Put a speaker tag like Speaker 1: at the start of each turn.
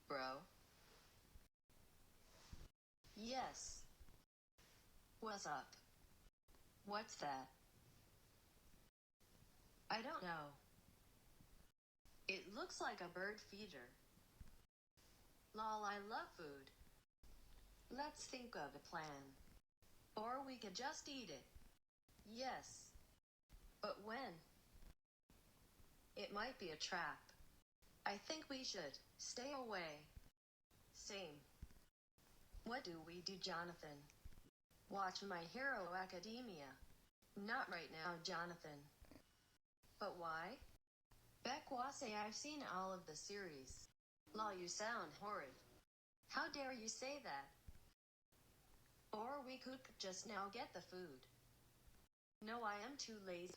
Speaker 1: bro. Yes. What's up? What's that? I don't know. It looks like a bird feeder. Lol, I love food. Let's think of a plan. Or we could just eat it. Yes. But when? It might be a trap. I think we should stay away. Same. What do we do, Jonathan? Watch My Hero Academia. Not right now, Jonathan. But why? Bekwase, I've seen all of the series. Lol, you sound horrid. How dare you say that? Or we could just now get the food. No, I am too lazy.